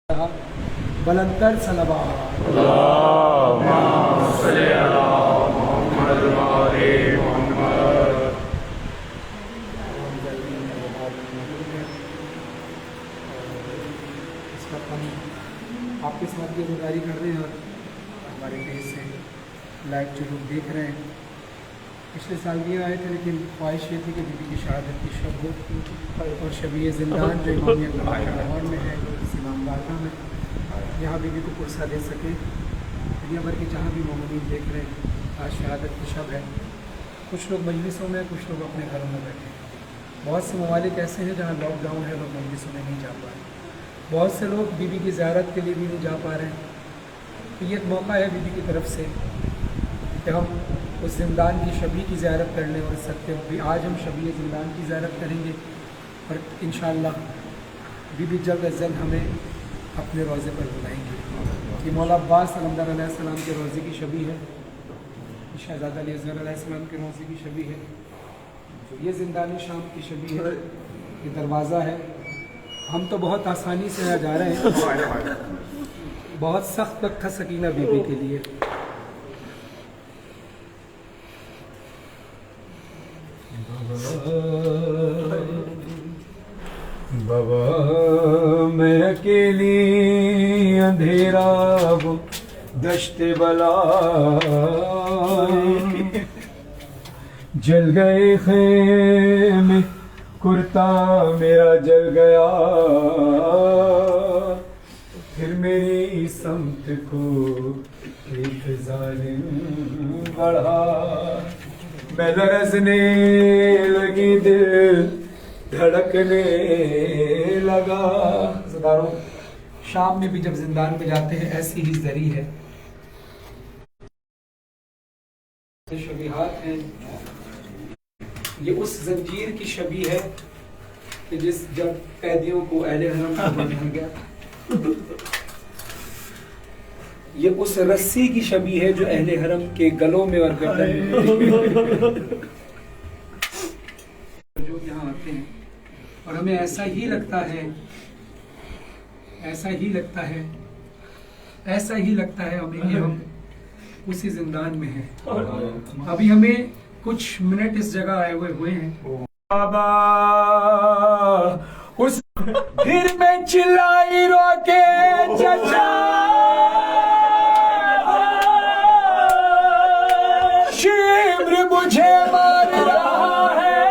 बुलंदतर सलवात। इस वक्त हम आपके साथ ये गुजारी कर रहे हैं और हमारे पेज से लाइव जो लोग देख रहे हैं, पिछले साल भी आए थे लेकिन ख्वाहिश ये थी कि बीबी की शहादत की शब हो और शबीए ज़िंदान जो इमाम लाहौर में है, इमाम बारगाह में, यहाँ बीबी को पुरसा दे सके। दुनिया भर के जहाँ भी मोमिनीन देख रहे हैं, आज शहादत की शब है। कुछ लोग मजलिसों में, कुछ लोग अपने घरों में बैठे हैं। बहुत से ममालिक ऐसे हैं जहाँ लॉकडाउन है, लोग मजलिसों में नहीं जा पा रहे। बहुत से लोग बीबी की ज़ियारत के लिए भी नहीं जा पा रहे हैं। तो ये एक मौका है बीबी की तरफ से कि हम उस ज़िंदान की शबी की ज़ियारत कर लें। और इस सकते भी आज हम शबी ज़िंदान की ज़ियारत करेंगे और इंशाअल्लाह बीबी जल्द अज़ जल्द हमें अपने रोज़े पर बुलाएंगे। ये मौला अब्बास अलमदार अलैहिस्सलाम के रोज़े की शबी है, शहज़ादा अली असग़र अलैहिस्सलाम के रोज़े की शबी है, ये ज़िंदान शाम की शबी है, ये दरवाज़ा है। हम तो बहुत आसानी से यहाँ जा रहे हैं, बहुत सख्त वक्त था सकीना बीबी के लिए। बाबा मैं अकेली अंधेरा वो दश्ते बला, जल गए खेमे कुर्ता मेरा जल गया, फिर मेरी समत को एक जालिम बढ़ा, मैं लरज़ने लगी दिल धड़कने लगा। ज़दारों, शाम में भी जब जिंदान में जाते हैं ऐसी ही जरी है, शबीहात हैं। ये उस जंजीर की शबी है कि जब कैदियों को अहले हरम को बांधा गया, ये उस रस्सी की शबी है जो अहले हरम के गलों में और गर्दन में जो यहाँ आते हैं। और हमें ऐसा ही लगता है, ऐसा ही लगता है, ऐसा ही लगता है हमें कि हम उसी जिंदान में हैं। अभी हमें कुछ मिनट इस जगह आए हुए हैं। बाबा उस फिर मैं चिल्लाई रोके चचा, शिब्र मुझे मार रहा है,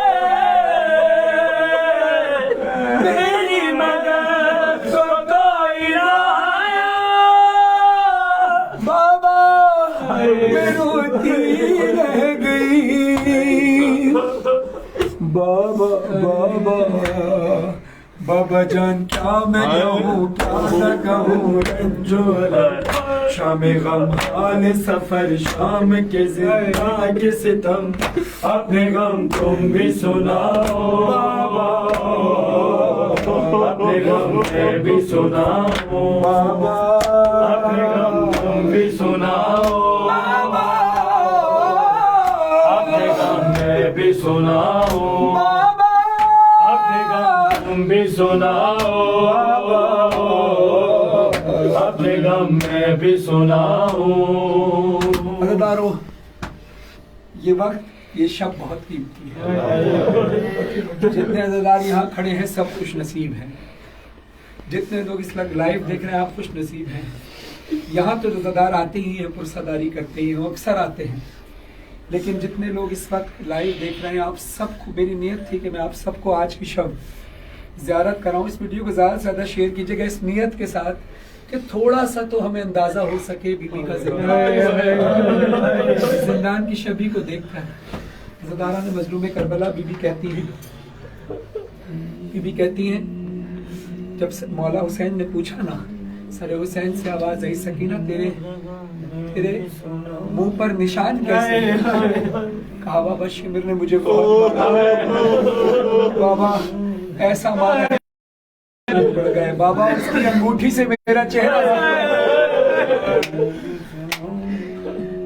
मेरी मदद तो कोई ना आया, बाबा मैं रोती रह गई। बाबा बाबा बाबा जानता मैं कहूँ क्या न कहूँ, रंजोला शाम गम हाल सफर शाम के जिंदा के सितम, अपने गम तुम भी सुनाओ बाबा, अपने गम मैं भी सुनाओ बाबा, अपने गम तुम भी सुनाओ बाबा, अपने गम मैं भी सुनाओ बाबा, अपने गम तुम भी सुनाओ बाबा, अपने गम में भी सुनाओ। अज़दारों, ये वक्त, ये शब बहुत कीमती है। जितने अज़दार यहाँ खड़े हैं सब खुश नसीब हैं। जितने लोग इस वक्त लाइव देख रहे हैं आप खुश नसीब हैं। यहाँ तो अज़दार आते ही हैं, पुरसादारी करते ही हैं, अक्सर आते हैं। लेकिन जितने लोग इस वक्त लाइव देख रहे हैं, आप सबको, मेरी नीयत थी कि मैं आप सबको आज की शब ज़ियारत कराऊँ। इस वीडियो को ज़्यादा से ज़्यादा शेयर कीजिएगा इस नीयत के साथ कि थोड़ा सा तो हमें अंदाज़ा हो सके बीबी का जिंदान की शबी को देखकर। ज़दारा ने मजलूम करबला बीबी कहती हैं, जब मौला हुसैन ने पूछा ना, सर हुसैन से आवाज़ आई, सकीना तेरे मुंह पर निशान कैसे? कहा बाबा शिमिर ने मुझे बहुत मारा बाबा, ऐसा मारा बढ़ गए बाबा, उसकी अंगूठी से मेरा चेहरा।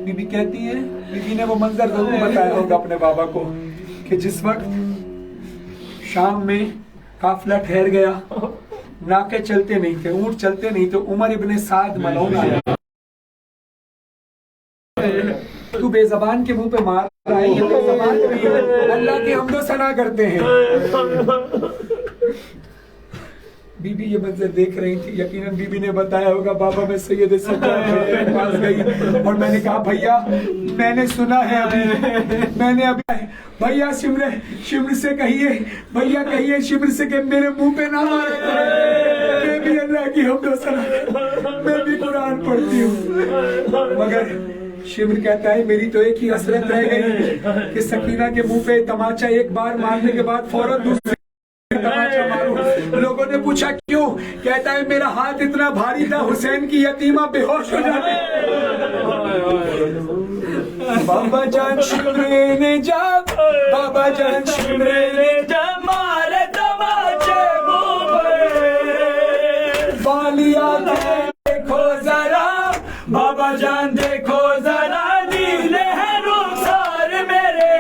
बीबी कहती है, बीबी ने वो मंजर जरूर बताया होगा अपने बाबा को कि जिस वक्त शाम में काफिला ठहर गया, नाके चलते नहीं थे, ऊंट चलते नहीं थे। उमर इब्ने साद मलऊन आया, तू बेजबान के मुंह पे मार रहा है, ये बेजबान भी है, अल्लाह की हमदो सना करते हैं। बीबी ये मंजर देख रही थी, यकीनन बीबी ने बताया होगा बाबा मैं सैयद सज्जाद भैया के पास गई और मैंने कहा भैया मैंने सुना है मैंने अभी भैया शिमर से कहिए, भैया कहिए शिमर से कि मेरे मुंह पे ना मारे, मैं भी अल्लाह की हमदो सना, मैं भी कुरान पढ़ती हूँ। मगर शिमर कहता है मेरी तो एक ही हसरत रह गई कि सकीना के मुंह पे तमाचा एक बार मारने के बाद फौरन दूसरे तमाचा मारूं। लोगों ने पूछा क्यों, कहता है मेरा हाथ इतना भारी था हुसैन की यतीमा बेहोश हो जाने। बाबा जान शिमरे ने जब, बाबा जान शिमरे ने जब मारे तमाचे मुंह पे, वालिया देखो जरा, बाबा जान देखो जरा, नीले हैं रुखसार मेरे,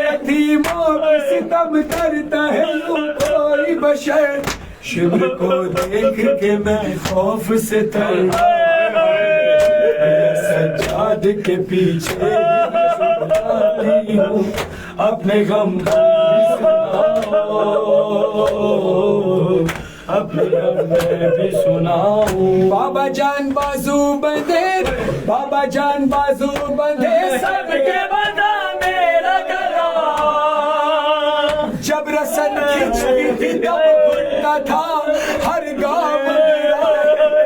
यतीमों पे सितम करता है कोई बशर, शिमर को देख के मैं खौफ से तर, सज्जाद के पीछे हूँ, अपने गम अपने गम में भी सुनाऊं। बाबा जान बाजू बंधे, बाबा जान बाजू बंधे, सबके बंधा मेरा गला, जब रसन खिंचती थी तब घुटता था हर गाँव मेरा।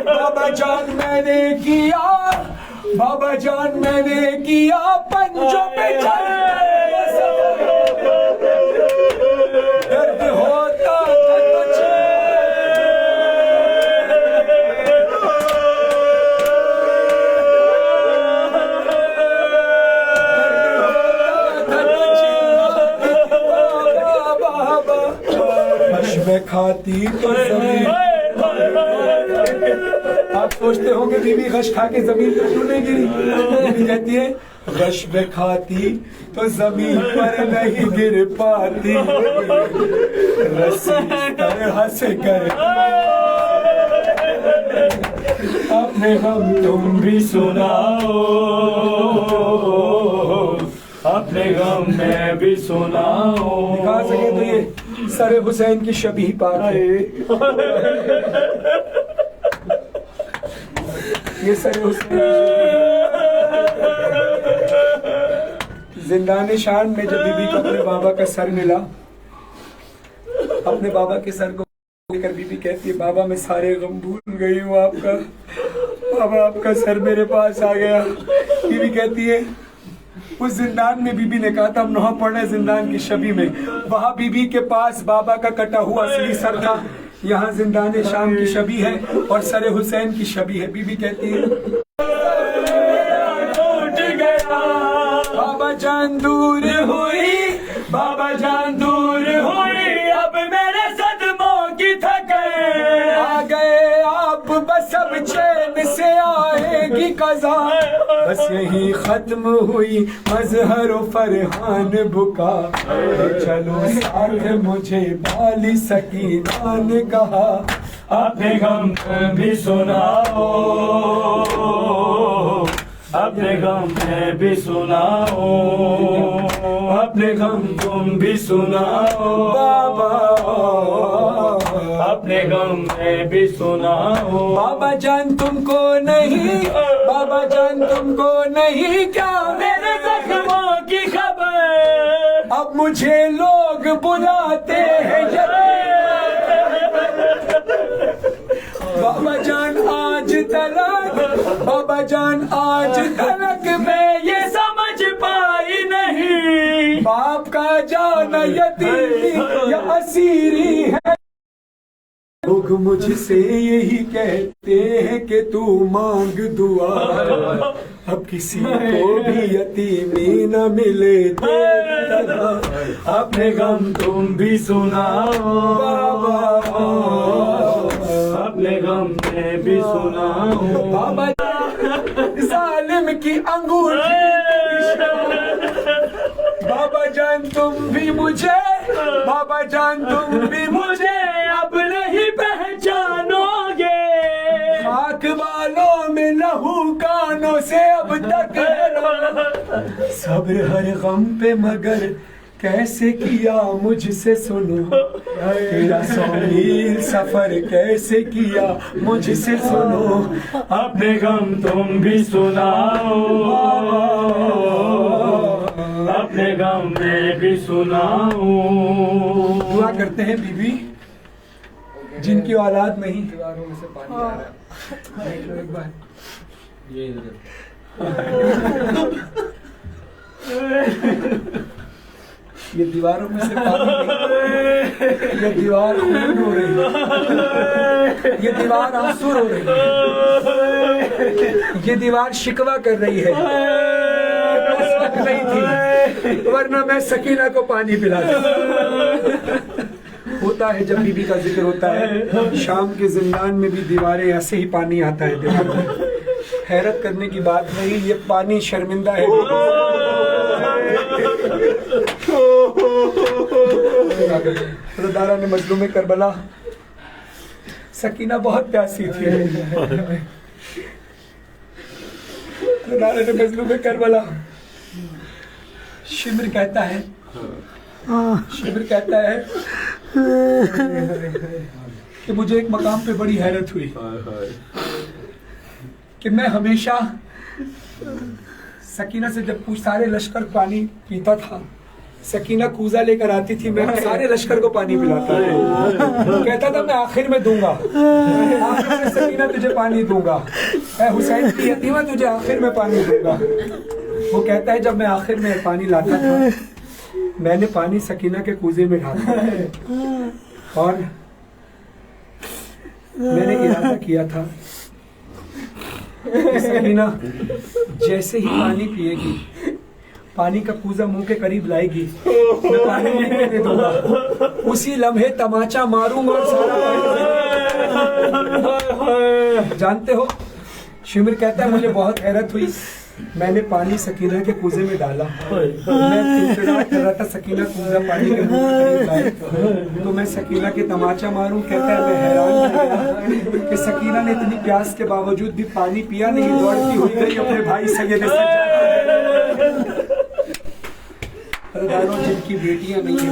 बाबा जान मैंने किया, बाबा जान मैंने किया पंजों पे चल, दर्द होता था कुछ, में खाती तो जमीन, आप सोचते होंगे बीवी गश खा के जमीन पर क्यों नहीं गिरी, बीवी कहती है गश में खाती तो जमीन पर नहीं गिर पाती, रस्सी तरह से कर अपने हम तुम भी सुनाओ, अपने गम में भी सुनाओ। दिखा सके तो ये सरे हुसैन की शबीह पाक है, ये सरे हुसैन जिंदान शान में जब बीबी को अपने बाबा का सर मिला, अपने बाबा के सर को लेकर बीबी कहती है बाबा मैं सारे गम भूल गई हूँ आपका, बाबा आपका सर मेरे पास आ गया। बीबी कहती है उस जिंदान में बीबी ने कहा था हम नहा पढ़े जिंदान की शबी में, वहाँ बीबी के पास बाबा का कटा हुआ असली सर था, यहाँ जिंदान शाम की शबी है और सरे हुसैन की शबी है। बीबी कहती है बाबा जान दूर हुई, बाबा जान दूर हुई, अब मेरे सदमों की थके आ गए आप, बस अब चैन से आएगी कज़ा, बस यही खत्म हुई मजहर फरहान बुका, चलो साथ मुझे बाली सकीना ने कहा, अपने गम भी सुनाओ, अपने गम में भी सुनाओ, अपने गम तुम भी सुनाओ बाबा, अपने गम में भी सुनाओ। बाबा जान तुमको नहीं, बाबा जान तुमको नहीं क्या मेरे जख्मों की खबर, अब मुझे लोग बुलाते हैं बाबा जान आज तलक, बाबा जान आज तलक मैं ये समझ पाई नहीं, बाप का जाना यतीम या असीरी है, लोग मुझसे यही कहते हैं कि तू मांग दुआ, अब किसी को भी यतीमी न मिले तेरा, अपने गम तुम भी सुनाओ बाबा, अपने गम में भी सुनाओ बाबा, जालिम की अंगूठी बाबा जान तुम भी मुझे, बाबा जान तुम भी मुझे अब नहीं पहचान, आंख वालों में लहू कानों से अब तक है सब्र हर गम पे मगर कैसे किया मुझसे सुनो तेरा 100 मील सफर कैसे किया मुझसे सुनो अपने गम तुम भी सुनाओ अपने गम में भी सुनाओ। दुआ करते हैं बीबी जिनकी औलाद नहीं। दीवारों में से पानी आ रहा है। देख लो एक बार। ये इधर ये दीवारों में से पानी नहीं, ये दीवार खून रो रही है, ये दीवार आंसू रो रही है, ये दीवार शिकवा कर रही है। उस वक्त नहीं थी वरना मैं सकीना को पानी पिलाता। होता है जब बीबी का जिक्र होता है, शाम के जिंदान में भी दीवारें ऐसे ही पानी आता है दीवार में। हैरत करने की बात नहीं, ये पानी शर्मिंदा है। दारा ने मजलूम करबला, सकीना बहुत प्यासी थी। दारा ने मजलूम करबला, शिमर कहता है कि मुझे एक मकाम पे बड़ी हैरत हुई कि मैं हमेशा सकीना से जब सारे लश्कर पानी पीता था, सकीना कूजा लेकर आती थी, मैं सारे लश्कर को पानी पिलाता था। कहता था मैं आखिर में दूंगा, आखिर में सकीना तुझे पानी दूंगा, ऐ हुसैन की यतीमा तुझे आखिर में पानी दूंगा। वो कहता है जब मैं आखिर में पानी लाता था, मैंने पानी सकीना के कूजे में डाला और मैंने इरादा किया था कि सकीना जैसे ही पानी पिएगी, पानी का कूजा मुंह के करीब लाएगी, मैं पानी नहीं पीने दूंगा, उसी लम्हे तमाचा मारूंगा और सारा। जानते हो, शिमर कहता है मुझे बहुत हैरत हुई, मैंने पानी सकीना के कूजे में डाला, मैं इंतजार कर रहा था सकीना कूजा पानी के मुंह के करीब लाए तो मैं सकीना के तमाचा मारूं। कहता है मैं हैरान हो गया कि सकीना ने इतनी प्यास के बावजूद भी पानी पिया नहीं, दौड़ती हुई गई अपने भाई सैयद जिनकी बेटियां नहीं है,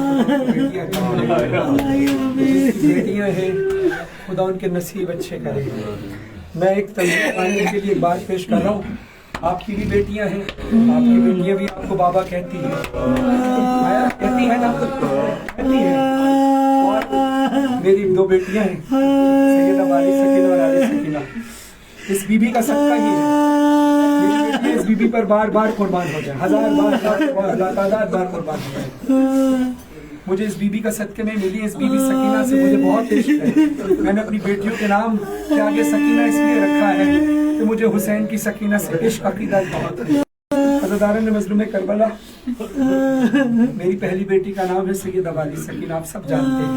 बेटियां हैं, खुदा उनके नसीब अच्छे करे। मैं एक तस्वीर के लिए बात पेश कर रहा हूँ। आपकी भी बेटियां हैं, आपकी बेटियां भी आपको बाबा कहती है, कहती है ना, कहती है। और मेरी 2 बेटियां हैं, सैयदा वाली सकीना और आली सकीना। इस बीबी का सदका ही है, मेरी बेटियां इस बीबी पर बार बार कुर्बान हो जाए, 1000 बार तादाद बार कुर्बान हो जाए। मुझे इस बीबी का सदके में मिली, इस बीबी सकीना से मुझे बहुत इश्क है। मैंने अपनी बेटियों के नाम के आगे सकीना इसलिए रखा है कि मुझे हुसैन की सकीना से इश्क अकीदत बहुत है। हज़रत ने मजलूम करबला, मेरी पहली बेटी का नाम है सैयदा वाली सकीना, आप सब जानते हैं।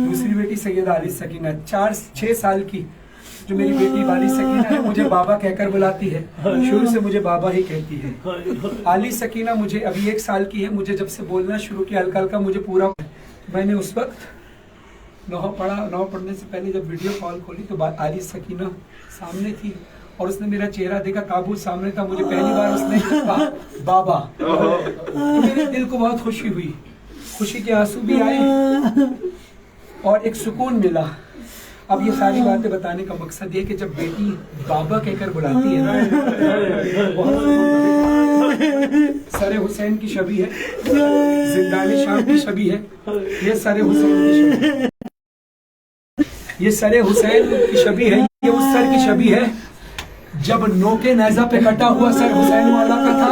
दूसरी बेटी सैयदा आली सकीना, 4-6 साल की जो मेरी बेटी वाली सकीना है, मुझे बाबा कहकर बुलाती है, शुरू से मुझे बाबा ही कहती है। आली सकीना मुझे अभी 1 साल की है, मुझे जब से बोलना शुरू किया हल्का हल्का मुझे पूरा, मैंने उस वक्त 9 पढ़ने से पहले जब वीडियो कॉल खोली तो आली सकीना सामने थी और उसने मेरा चेहरा देखा, ताबूत सामने था, मुझे पहली बार उसने कहा बाबा, तो मेरे दिल को बहुत खुशी हुई, खुशी के आंसू भी आए और एक सुकून मिला। अब ये सारी बातें बताने का मकसद ये कि जब बेटी बाबा कहकर बुलाती है ना, बहुत सरे हुसैन की छवि है, जिंदानी शाम की छवि है, ये सरे हुसैन की छवि, ये सरे हुसैन की छवि है, ये उस सर की छवि है जब नोके नेजा पे कटा हुआ सर हुसैन वाला का था,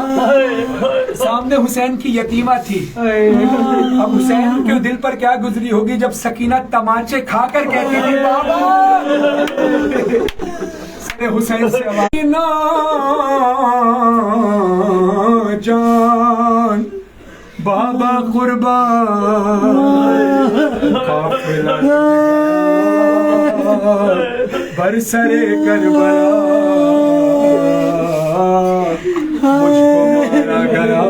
सामने हुसैन की यतीमा थी। अब हुसैन के दिल पर क्या गुजरी होगी जब सकीना तमाचे खाकर कहती थी बाबा, सर हुसैन से आवाज जान बाबा कुर्बान, बरसरे करबला मुझको मारा गया,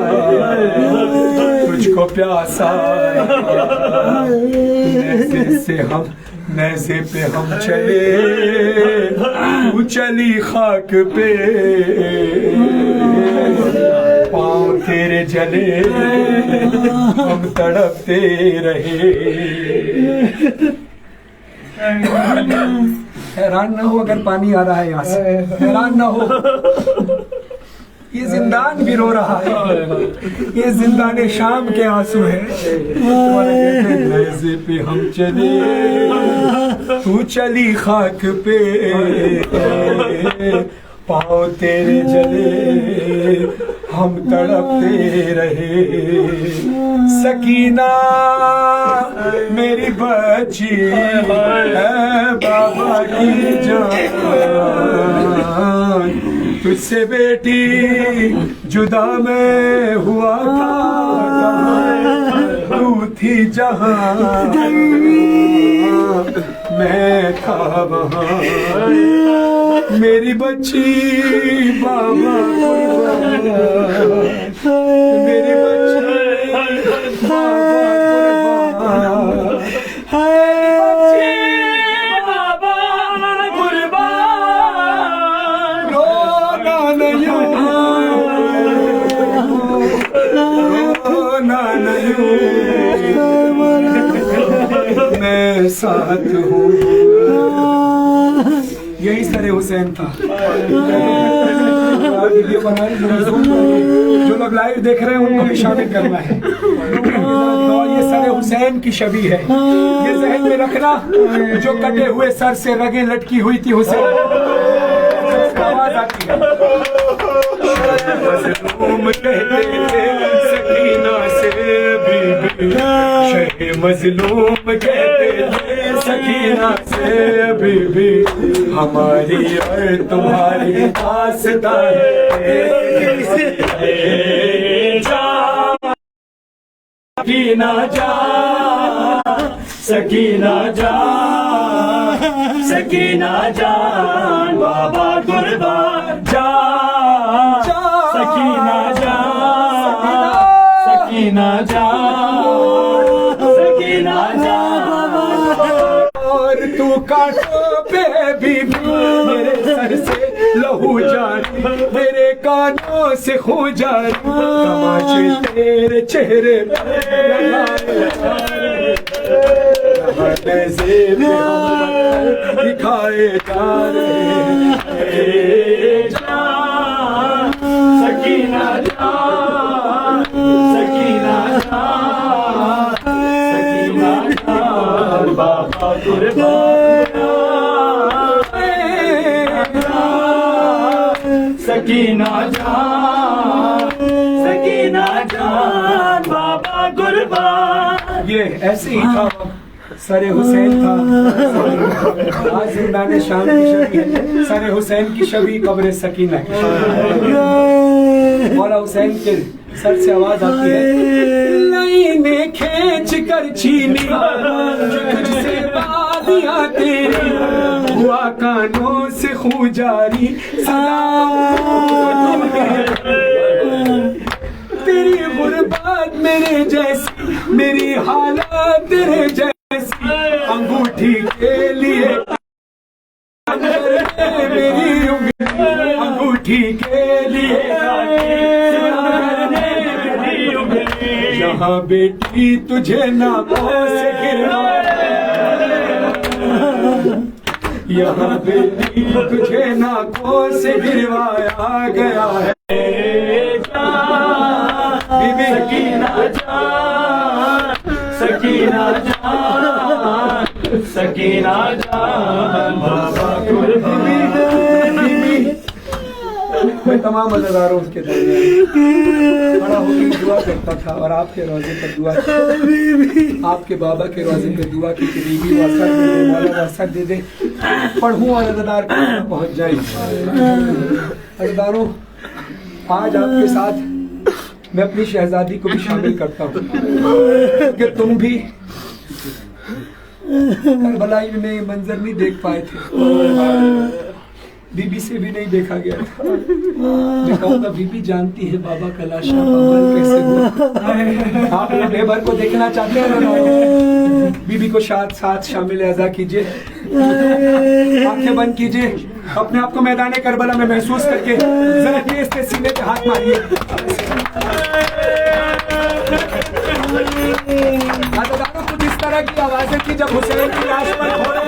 तुझको प्यासा, नेज़े पे हम चले, तू चली खाक पे, पाँव तेरे जले हम तड़पते रहे। हैरान ना हो अगर पानी आ रहा है यहाँ से, हैरान ना हो। ये जिंदान भी रो रहा है, ये जिंदान शाम के आंसू है। नेज़े पे हम चले, तू चली खाक पे, पाँव तेरे जले हम तड़पते रहे। सकीना मेरी बच्ची है बाबा की जान, तुझसे बेटी जुदा मैं हुआ था, तू थी जहाँ मैं था वहाँ। मेरी बच्ची बाबा कुर्बान, मेरी बच्ची बाबा कुर्बान। रोना नहीं, रोना नहीं, मैं साथ हूँ। यही सरे हुसैन था। वीडियो बना रहे, जो लोग लाइव देख रहे हैं उनको भी शामिल करना है। और ये सरे हुसैन की छवि है, ये ज़हन में रखना। जो कटे हुए सर से रगें लटकी हुई थी हुसैन, आवाज आती है। मजलूम कहते थे सकीना से बीबी, शहे मजलूम कहते थे सकीना से बीबी, हमारी और तुम्हारी दास्तां सकीना जा, सकीना जा, सकीना जान बाबा कुर्बान जा, सकीना जा, सकीना जा, सकीना जा। और तू कांटों पे भी मेरे सर से लहू जारी, मेरे कानों से खू जारी, तमाशे तेरे चेहरे दिखाए जा रहे। सकीना जा, सकीना जा, सकीना जा बाबा कुर्बान, सकीना जा, सकीना जा बाबा कुर्बान। ये ऐसे ही था, सरे हुसैन था। आज जिंदाने शाम की छवि है, सरे हुसैन की छवि कब्र सकीना की छवि। मौला हुसैन के सर से आवाज आती है, लाइनें खींच कर छीनी तुझसे बादियां तेरी, हुआ कानों से खू जारी तेरी गुर्बत मेरे जैसी, मेरी हालत तेरे जैसी, अंगूठी के लिए मेरी अंगूठी के लिए, यहाँ बेटी तुझे नाकों से गिरवाया, यहाँ बेटी तुझे नाकों से गिरवाया गया है। बीबी सकीना जान, सकीना जान, सकीना जान बाबा कुर्बान। मैं तमाम अज़ादारों के दरमियान खड़ा होकर दुआ करता था और आपके रोज़े पर दुआ, आपके बाबा के रोज़े पर दुआ की बीबी वसत दे दे, मौला वसत दे दे, पढ़ूँ और अज़ादार पहुँच जाए। अज़ादारों, आज आपके साथ मैं अपनी शहजादी को भी शामिल करता हूँ कि तुम भी करबलाई में ये मंजर नहीं देख पाए थे, बीबी से भी नहीं देखा गया था। मैं कहूँगा बीबी जानती है बाबा का लाशा अमल कैसे हुआ। आप लोग भर को देखना चाहते हैं ना, बीबी को साथ शामिल अज़ा कीजिए, आंखें बंद कीजिए। अपने आप को मैदान करबला में महसूस करके जरा तेज तेज सीने पे हाथ मारिए। अदादारों कुछ इस तरह की आवाजें की जब हुसैन की लाश पर घोड़े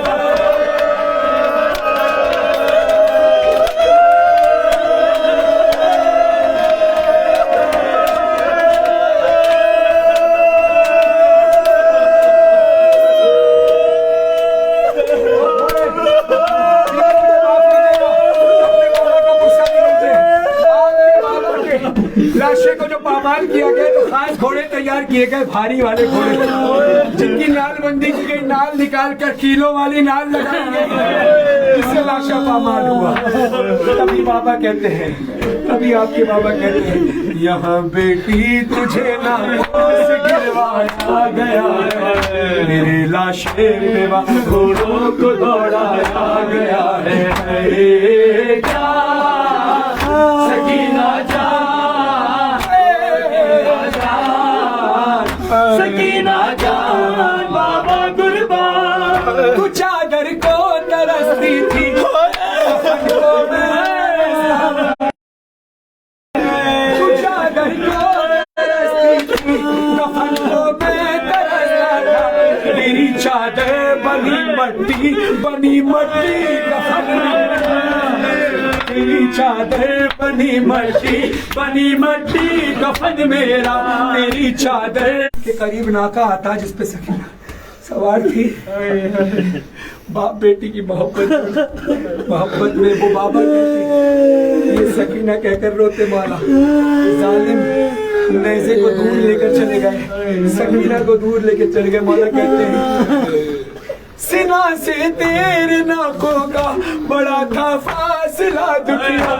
लाशे को जो पामाल किया गया तो खास घोड़े तैयार किए गए, भारी वाले घोड़े जिनकी नालबंदी की गई, नाल निकाल कर कीलों वाली नाल लगाई गई, जिससे लाशा पामाल हुआ। तभी बाबा कहते हैं, तभी आपके बाबा कहते हैं, यहाँ बेटी तुझे नामों से गिरवाया गया है, मेरे लाशे में घोड़ों को दौड़ाया गया है। क्या सकीना सकीना जान बाबा कुर्बान, तू चादर को तरसती थी, तू चादर को तरसती थी, कफन को मैं तरसता था, मेरी चादर बनी मट्टी कफन मेरी चादर बनी मट्टी कफन मेरा, मेरी चादर के करीब नाका आता जिस पे सकीना सवार थी। बाप बेटी की मोहब्बत में वो बाबा कहते, ये सकीना कहकर रोते मौला, जालिम नेज़े को दूर लेकर चले गए, सकीना को दूर लेकर चले गए। मौला कहते हैं, सिना से तेरे नाकों का बड़ा था फासला दुखिया,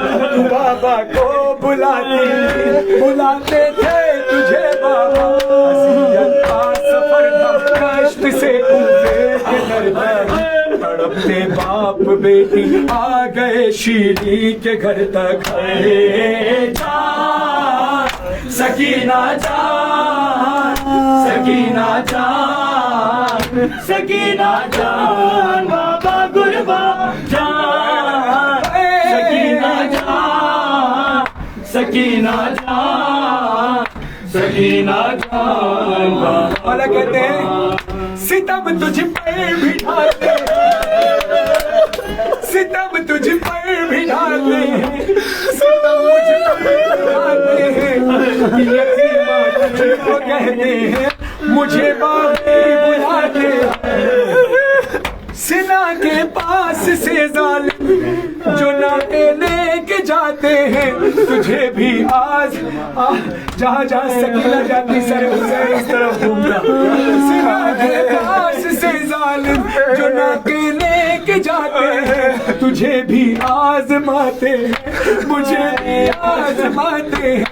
बाबा को बुलाते थे तुझे बाबा, अज़ियत का सफर था कष्ट से तड़पते बाप बेटी आ गए शीरी के घर तक। सकीना जान बाबा कुर्बान जान, सकीना जान बाबा कहते हैं, सितम तुझ पर भी ढाते, सितम तुझ पर भी ढाते, सितम मुझ पर ढाते हैं, यतीमा तुझको कहते हैं, मुझे बाबे बुलाते, सिना के पास से जालिम जो नाके लेके जाते हैं, तुझे भी आज जहाँ जहाँ सकीना जाती सर हुसैन इस तरफ घूमता, सिना के पास से जालिम जो नाके लेके जाते हैं, तुझे भी आजमाते हैं, मुझे भी आजमाते हैं,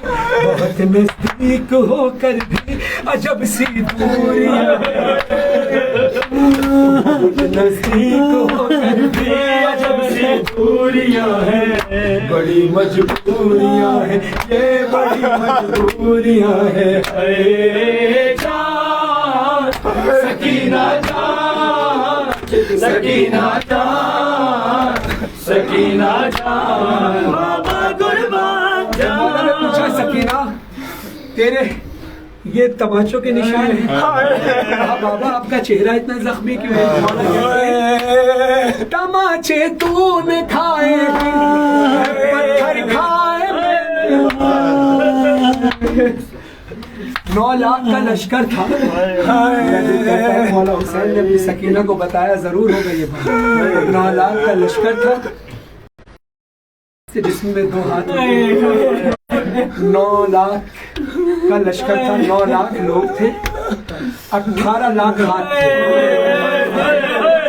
बहुत नजदीक होकर भी अजब सी दूरियां, नजदीक होकर भी अजब सी दूरियां हैं, बड़ी मजबूरियां हैं, ये बड़ी मजबूरियां हैं। जान सकीना जान, सकीना जान, सकीना जान बाबा कुर्बान जान। पूछा सकीना तेरे ये तमाचों के निशान है, बाबा आपका चेहरा इतना जख्मी क्यों है? तमाचे तूने खाए, पत्थर खाए, 9 लाख का लश्कर था। मौला हुसैन ने अपनी सकीना को बताया, जरूर होगा ये बात, 9 लाख का लश्कर था जिसमें 2 हाथ, 9 लाख का लश्कर था, 9 लाख लोग थे, 18 लाख हाथ थे,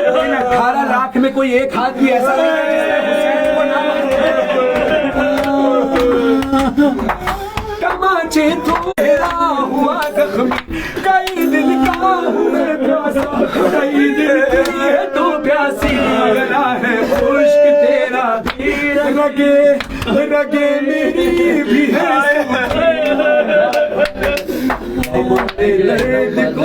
लेकिन 18 लाख में कोई एक हाथ भी ऐसा नहीं है जिसने हुसैन को ना तमाचे तेरा हुआ जख्मी, कई दिन का हुए प्यासा, कई दिन की तो प्यासी, गला है खुश्क तेरा भी, रगे मेरी भी है, हमारे दर्द को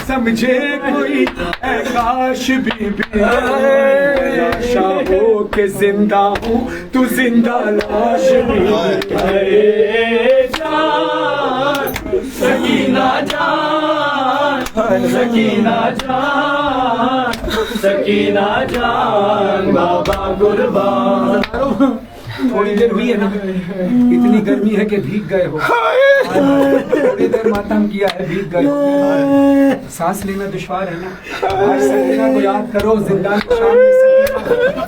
समझे कोई, ऐ काश बीबी लाशा हो के जिंदा हूँ, तू जिंदा लाश भी जान सकीना जान, सकीना जान, सकीना जान, बाबा कुर्बान। थोड़ी देर हुई है ना, इतनी गर्मी है कि भीग गए हो, थोड़ी देर मातम किया है, भीग गए हो, सांस लेना दुश्वार है ना। आज सकीना को याद करो, जिंदान की शाम में सकीना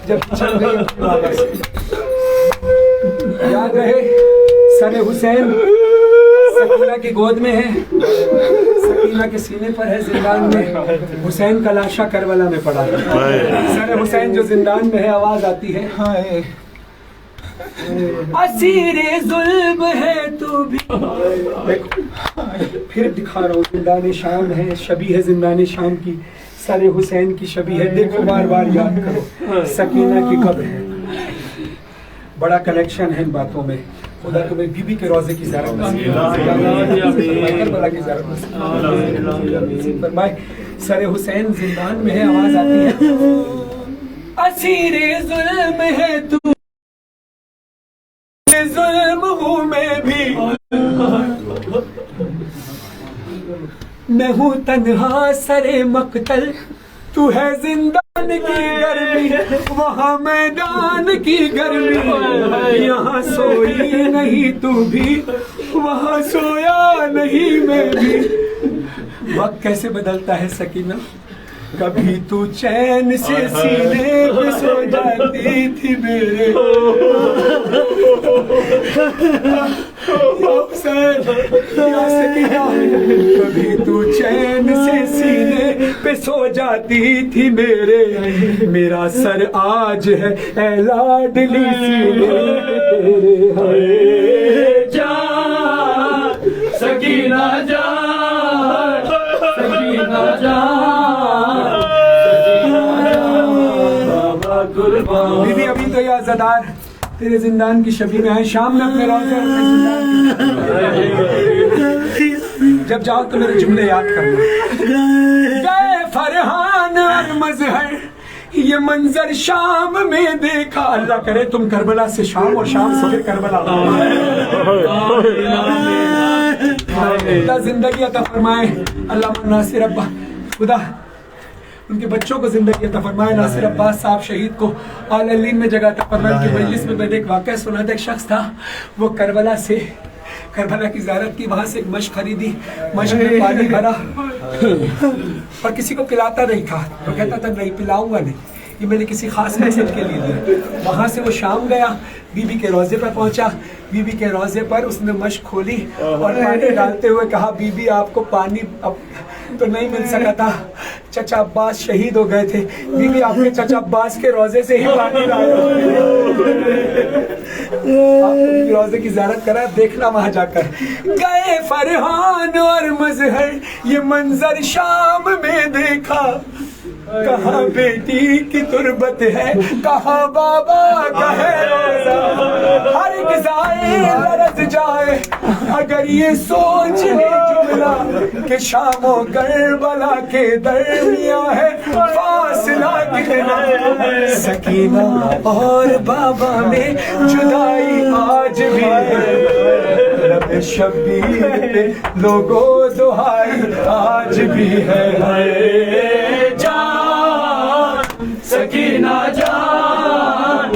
जब चल गई अपने बाबा से, याद रहे सरे हुसैन सकीना की गोद में है, सकीना के सीने पर है जिंदान में, हुसैन का लाशा करबला में पड़ा है। सरे हुसैन जो जिंदान में है, आवाज आती है असीरे जुल्म है तू भी। देखो फिर दिखा रहा हूँ, जिंदान शाम है, शबी है जिंदान शाम की, सरे हुसैन की शबी है। देखो बार बार याद करो, सकीना की कब्र है, बड़ा कनेक्शन है इन बातों में। खुदा तुम्हें बीबी के रोजे की ज़ियारत नसीब फरमाए। सरे हुसैन जिंदान में है, आवाज आती है असीरे जुल्म है तू, जुल्म हूँ मैं भी, मैं हूँ तन्हा सरे मकतल, तू है जिंदान की गर्मी, वहाँ मैदान की गर्मी, यहाँ सोई नहीं तू भी, वहाँ सोया नहीं मैं भी। वक्त कैसे बदलता है सकीना, कभी तू चैन से सीने पे सो जाती थी मेरे, कभी तू चैन से सीने पे सो जाती थी मेरे, मेरा सर आज है ऐ लाडली सीने तेरे। जान सकीना जान, सकीना जान, बीबी अभी तो ये आज़ादार तेरे जिंदान की शबी में है, शाम में अपने रोज़े जब जाओ तो मेरे जुमले याद करना। गए फरहान और मजहर, ये मंजर शाम में देखा, अल्लाह करे तुम करबला से शाम और शाम से फिर करबला। अल्लाह जिंदगी अता फरमाए, अल्लाह नासिर अब्बा, खुदा उनके बच्चों को जिंदगी अता फरमाए। नासिर अब्बास साहब शहीद को आल-अलीन में जगह अता फरमाए। उनकी मजलिस में मैंने एक वाक़या सुना था, एक शख्स था वो करबला की ज़ियारत की, वहाँ से एक मशक खरीदी, मशक में पानी भरा और किसी को पिलाता नहीं था, तो कहता था नहीं पिलाऊंगा नहीं, ये मैंने किसी खास मकसद के लिए दिया। वहाँ से वो शाम गया, बीबी के रोज़े पर पहुँचा, बीबी के रोज़े पर उसने मशक खोली और पानी डालते हुए कहा बीबी आपको पानी अब तो नहीं मिल सका था, चचा अब्बास शहीद हो गए थे, बीबी आपके चचा अब्बास के रोज़े से ही पानी लाया। आप रोज़े की ज़ियारत करा, देखना वहाँ जाकर। गए फरहान और मजहर, ये मंजर शाम में देखा, कहाँ बेटी की तुरबत है, कहाँ बाबा का है रोज़ा, हर एक ज़ाहिर लरज़ जाए अगर ये सोच ले जुमला कि शाम और करबला के दरमियां है फासला कितना। सकीना और बाबा में जुदाई आज भी है, लब शबीर पे लोगों दुहाई आज भी है। सकीना जान,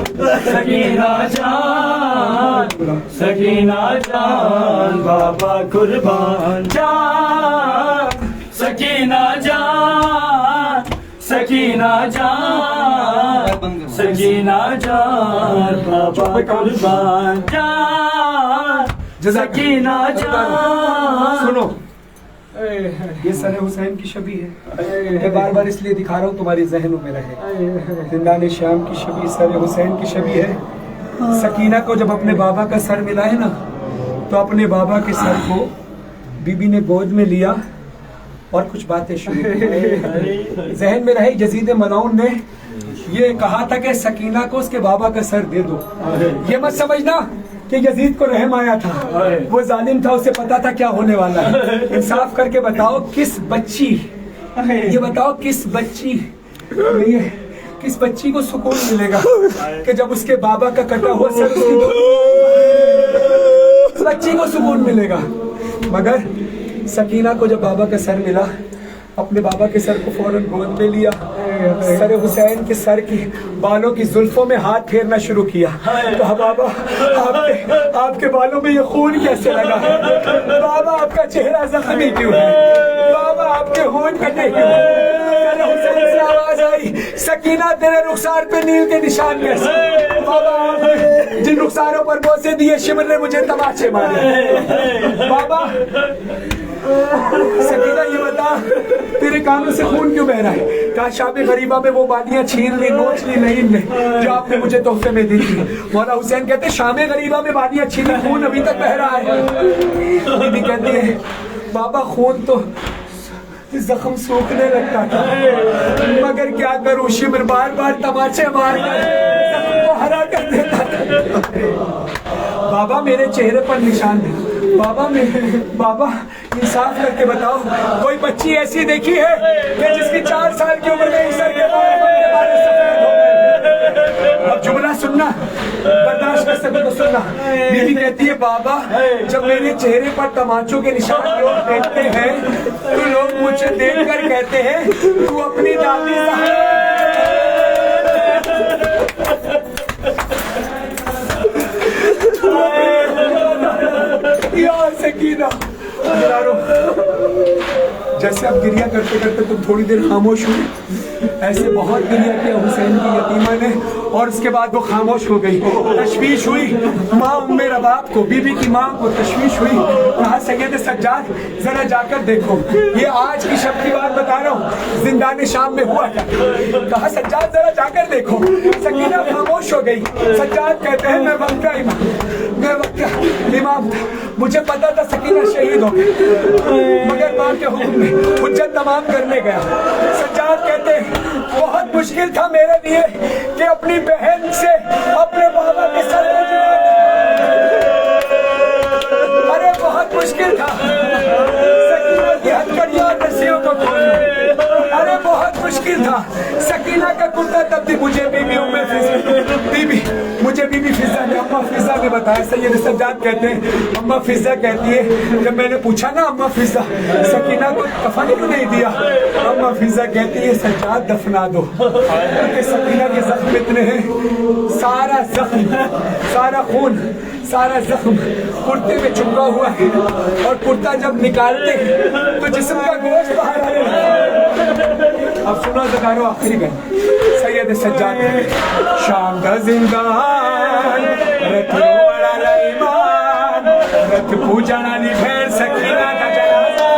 सकीना जान, सकीना जान, बाबा कुर्बान। जान सकीना जान, सकीना जान, सकीना जान, बाबा कुर्बान। जान सकीना जान। सुनो, ये सरे हुसैन की शबी है, मैं बार बार इसलिए दिखा रहा हूँ तुम्हारे जहनों में रहे। जिंदान शाम की शबी सरे हुसैन की शबी है। सकीना को जब अपने बाबा का सर मिला है ना, तो अपने बाबा के सर को बीबी ने गोद में लिया और कुछ बातें शुरू की। जहन में रही, यजीद मलऊन ने ये कहा था कि सकीना को उसके बाबा का सर दे दो। ये मत समझना कि यजीद को रहम आया था, वो जालिम था, उसे पता था क्या होने वाला है। इंसाफ करके बताओ किस बच्ची, ये बताओ किस बच्ची, ये किस बच्ची को सुकून मिलेगा कि जब उसके बाबा का कटा हुआ सर उस बच्ची को सुकून मिलेगा। मगर सकीना को जब बाबा का सर मिला, अपने बाबा के सर को फौरन गोद में लिया, सर हुसैन के सर की बालों की जुल्फों में हाथ फेरना शुरू किया। तो बाबा आपके बालों में ये खून कैसे लगा है? बाबा आपका चेहरा जख्मी क्यों है? बाबा आपके होंठ कटे क्यों हैं? सर हुसैन से आवाज आई, सकीना तेरे रुखसार पे नील के निशान कैसे? बाबा जिन रुखसारों पर बोसे दिए शिमर ने मुझे तमाचे मारे। बाबा सकीना ये बता तेरे कानों से खून क्यों बह रहा है? कहा शाबे गरीबा में वो बालियां छीन ली, नोच ली नहीं ने जो आपने मुझे तोहफे में दी थी। मौला हुसैन कहते शामे गरीबा में बालियां छीनी, खून अभी तक बह रहा है। बीबी कहती है बाबा खून तो जख्म सूखने लगता था, मगर क्या करूं, शिमर बार बार तमाचे मार कर जख्म को हरा कर देता था। बाबा मेरे चेहरे पर निशान है। बाबा इंसाफ करके बताओ, कोई बच्ची ऐसी देखी है कि जिसकी 4 साल की उम्र में सर के बाल सफेद हो गए? अब जुमला सुनना, बर्दाश्त कर सके तो सुनना। बीबी कहती है बाबा जब मेरे चेहरे पर तमाचों के निशान लोग देखते हैं तो लोग मुझे देखकर कहते हैं तू अपनी दादी सकीना जैसे आप गिरिया करते करते तुम थोड़ी देर खामोश हुए, ऐसे बहुत गिरिया किया हुसैन की यतीमा ने, और उसके बाद वो खामोश हो गई। तशवीश हुई माँ उम्मे रबाब को, बीबी की माँ को तशवीश हुई। कहा सैयद सज्जाद जरा जाकर देखो, ये आज की शब की बात बता रहा हूँ, जिंदान शाम में हुआ था। कहा सज्जाद जरा जाकर देखो। सकीना खामोश हो गई। सज्जाद कहते हैं मैं वक्त का इमाम था, मुझे पता था सकीना शहीद हो गई, मगर माँ के हुक्म में हुज्जत तमाम करने गया। सज्जाद कहते बहुत मुश्किल था मेरे लिए कि अपनी बहन से अपने बाबा के सर में जुड़ा, अरे बहुत मुश्किल था सकीना की हथकड़ियों और रस्सियों को खोलना, अरे बहुत मुश्किल था। सकीना का कुर्ता तब भी मुझे बीबी फिजा ने अम्मा फिजा ने बताया। सैयद सज्जाद कहते हैं अम्मा फिजा कहती है जब मैंने पूछा ना अम्मा फिजा सकीना को कफन क्यों नहीं दिया, अम्मा फिजा कहती है सज्जाद दफना दो, क्योंकि सकीना के जख्म इतने हैं, सारा जख्म सारा खून सारा जख्म कुर्ते में चुपका हुआ है, और कुर्ता जब निकालते तो जिस्म का गोश्त बाहर आने लगता। अब सुनो ज़कारो आखिरी गन सैयद सज्जाद शाम का जिंदान रथ रोड़ा ईमान रथ पूजना नी भेड़ सकीना का जनाजा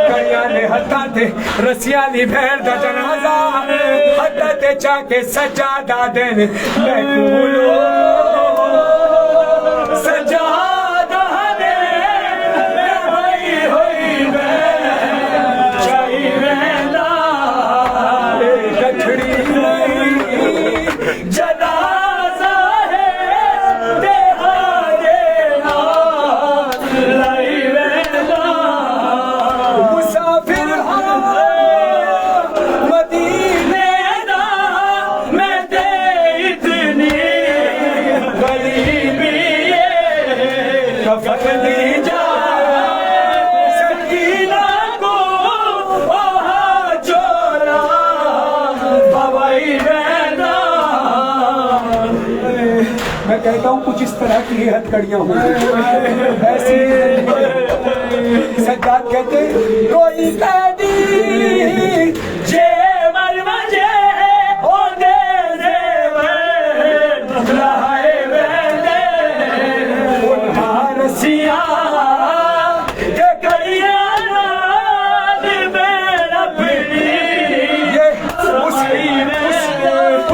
कड़िया ने हत्था थे रसिया नी भेड़ का जनाजा हत्था ते चाके सज्जादा देन मैं सज्जादा ने भाई होई मैं चाही वेला गठड़ी जनाजा है देहारे लाई वेला मुसाफिर मदीने दा मैं दे इतनी गरीबी कफन दी जा सकीना को ओहा चोला हवाई रहना। मैं कहता हूँ कुछ इस तरह की हथकड़ियाँ हों ऐसी। सज्जाद कहते कोई कैदी जे मर मजे ओ दे रहाए रसिया के कड़िया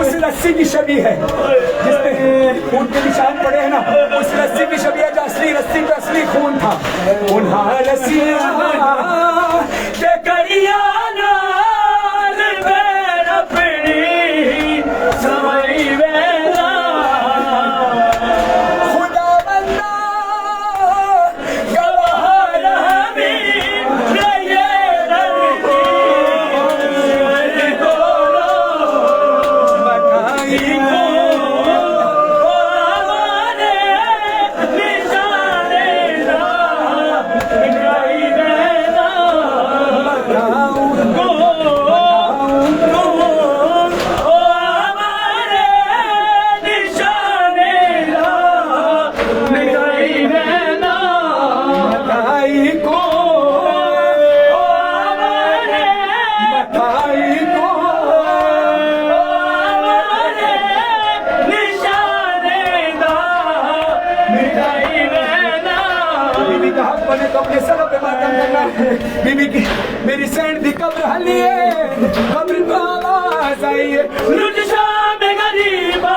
उस रस्सी की छवि है जिसपे खून के निशान पड़े हैं ना, उस रस्सी की छवि है जो असली रस्सी पे असली खून था। उन्हा रसिया के कड़िया खुदाबंद मैंने तो अपने सर पे मातम करना है। बीबी की मेरी सैंड दी कब्र हली है, कब्र को आवाज आई है, लुट शाम गरीबा